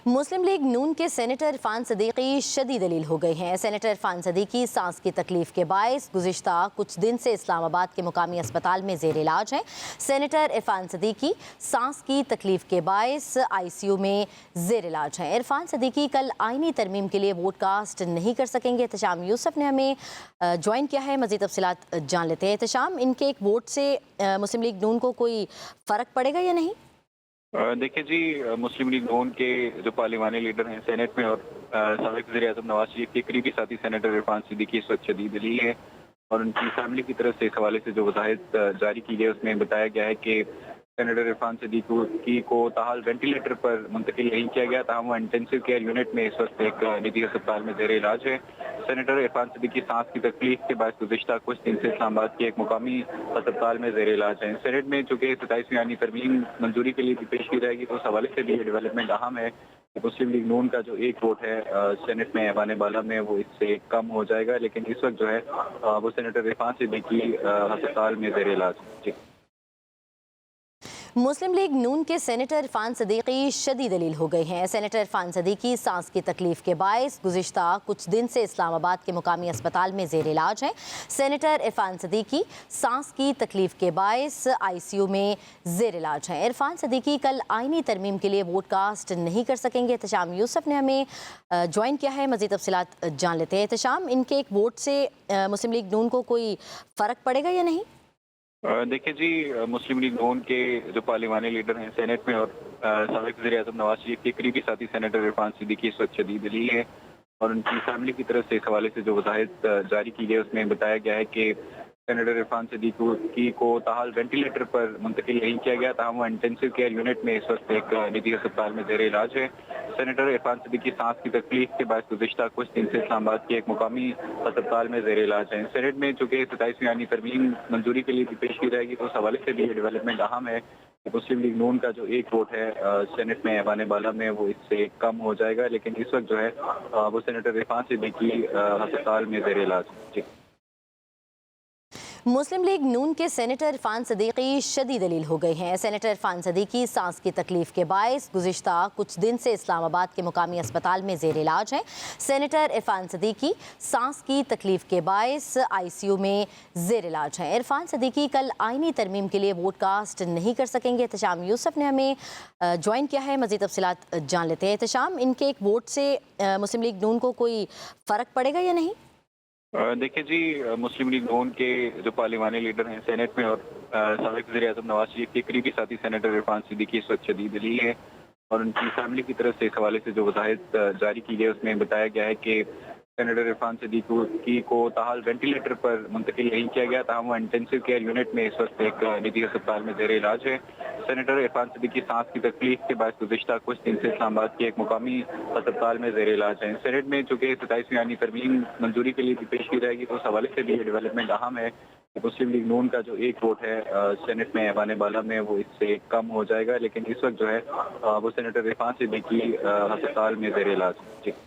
मुस्लिम league नून के senator Irfan Siddiqui शदीद दलील हो गए हैं। सेनेटर इरफान सदीकी सांस की तकलीफ के बायस गुज़िश्ता कुछ दिन से इस्लामाबाद के मुकामी अस्पताल में ज़ेर इलाज हैं। सेनेटर इरफान सदीकी सांस की तकलीफ के बायस ICU में ज़ेर इलाज हैं। इरफान सदीकी कल आईनी तरमीम के लिए वोट कास्ट नहीं कर सकेंगे। एहतशाम यूसुफ ने हमें ज्वाइन किया है, मज़ीद तफसीलात जान लेते हैं। एहतशाम, इनके एक वोट से मुस्लिम लीग नून को कोई फ़र्क पड़ेगा या नहीं? देखिए जी, मुस्लिम लीग नून के जो पार्लिमानी लीडर हैं सेनेट में और साबिक वज़ीर-ए-आज़म नवाज शरीफ के करीबी साथी सेनेटर इरफान सदीकी इस वक्त शदीद दलील है और उनकी फैमिली की तरफ से इस हवाले से जो वज़ाहत जारी की गई उसमें बताया गया है कि सेनेटर इरफान सदीकी को ताहाल वेंटिलेटर पर मुंतकिल नहीं किया गया, ताहम वो इंटेंसिव केयर यूनिट में इस वक्त एक निजी अस्पताल में ज़ेर इलाज है। सेनेटर इरफान सदीकी सांस की तकलीफ के बाद गुज़िश्ता कुछ दिन से इस्लामाबाद के एक मुकामी अस्पताल में ज़ेर इलाज है। सेनेट में चूँकि 27वीं आईनी तरमीम मंजूरी के लिए भी पेश की जाएगी, तो उस हवाले से भी ये डेवलपमेंट अहम है कि मुस्लिम लीग नून का जो एक वोट है सेनेट में ऐवान बाला में वो इससे कम हो जाएगा, लेकिन इस वक्त जो है वो सेनेटर इरफान सदीकी अस्पताल में ज़ेर इलाज है। जी। मुस्लिम लीग नून के सेनेटर इरफान सदीकी शदीद दलील हो गए हैं। सेनेटर इरफान सदीकी सांस की तकलीफ के बायस गुज़िश्ता कुछ दिन से इस्लामाबाद के मुकामी अस्पताल में ज़ेर इलाज हैं। सेनेटर इरफान सदीकी सांस की तकलीफ के बायस ICU में ज़ेर इलाज हैं। इरफान सदीकी कल आईनी तरमीम के लिए वोट कास्ट नहीं कर सकेंगे। एहतशाम यूसुफ ने हमें ज्वाइन किया है, मज़ीद तफसीलात जान लेते हैं। एहतशाम, इनके एक वोट से मुस्लिम लीग नून को कोई फ़र्क पड़ेगा या नहीं? देखिए जी, मुस्लिम लीग नून के जो पार्लिमानी लीडर हैं सेनेट में और साबिक वज़ीर-ए-आज़म नवाज शरीफ के करीबी साथी सेनेटर इरफान सदीकी इस वक्त शदीद दलील है और उनकी फैमिली की तरफ से इस हवाले से जो वज़ाहत जारी की गई उसमें बताया गया है कि सेनेटर इरफान सदीकी को ताहाल वेंटिलेटर पर मुंतकिल नहीं किया गया, ताहम वो इंटेंसिव केयर यूनिट में इस वक्त एक निजी अस्पताल में ज़ेर इलाज है। सेनेटर इरफान सदीकी सांस की तकलीफ के बाद गुज़िश्ता कुछ दिन से इस्लामाबाद के एक मुकामी अस्पताल में ज़ेर इलाज है। सेनेट में चूँकि 27वीं आईनी तरमीम मंजूरी के लिए भी पेश की जाएगी, तो उस हवाले से भी ये डेवलपमेंट अहम है कि मुस्लिम लीग नून का जो एक वोट है सेनेट में ऐवान बाला में वो इससे कम हो जाएगा, लेकिन इस वक्त जो है वो सेनेटर इरफान सदीकी अस्पताल में ज़ेर इलाज है। जी। मुस्लिम लीग नून के सेनेटर इरफान सदीकी शदीद दलील हो गए हैं। सेनेटर इरफान सदीकी सांस की तकलीफ के बायस गुज़िश्ता कुछ दिन से इस्लामाबाद के मुकामी अस्पताल में ज़ेर इलाज हैं। सेनेटर इरफान सदीकी सांस की तकलीफ के बायस ICU में ज़ेर इलाज हैं। इरफान सदीकी कल आईनी तरमीम के लिए वोट कास्ट नहीं कर सकेंगे। एहतशाम यूसुफ ने हमें ज्वाइन किया है, मज़ीद तफसीलात जान लेते हैं। एहतशाम, इनके एक वोट से मुस्लिम लीग नून को कोई फ़र्क पड़ेगा या नहीं? देखिए जी, मुस्लिम लीग नून के जो पार्लिमानी लीडर हैं सेनेट में और साबिक वज़ीर-ए-आज़म नवाज शरीफ के करीबी साथी सेनेटर इरफान सदीकी इस वक्त शदीद दलील है और उनकी फैमिली की तरफ से इस हवाले से जो वज़ाहत जारी की गई उसमें बताया गया है कि सेनेटर इरफान सदीकी को ताहाल वेंटिलेटर पर मुंतकिल नहीं किया गया, ताहम वो इंटेंसिव केयर यूनिट में इस वक्त एक निजी अस्पताल में ज़ेर इलाज है। सेनेटर इरफान सदीकी सांस की तकलीफ के बाद गुज़िश्ता कुछ दिन से इस्लामाबाद के एक मुकामी अस्पताल में ज़ेर इलाज है। सेनेट में चूँकि 27वीं आईनी तरमीम मंजूरी के लिए भी पेश की जाएगी, तो उस हवाले से भी ये डेवलपमेंट अहम है कि मुस्लिम लीग नून का जो एक वोट है सेनेट में ऐवान बाला में वो इससे कम हो जाएगा, लेकिन इस वक्त जो है वो सेनेटर इरफान सदीकी अस्पताल में ज़ेर इलाज है। जी।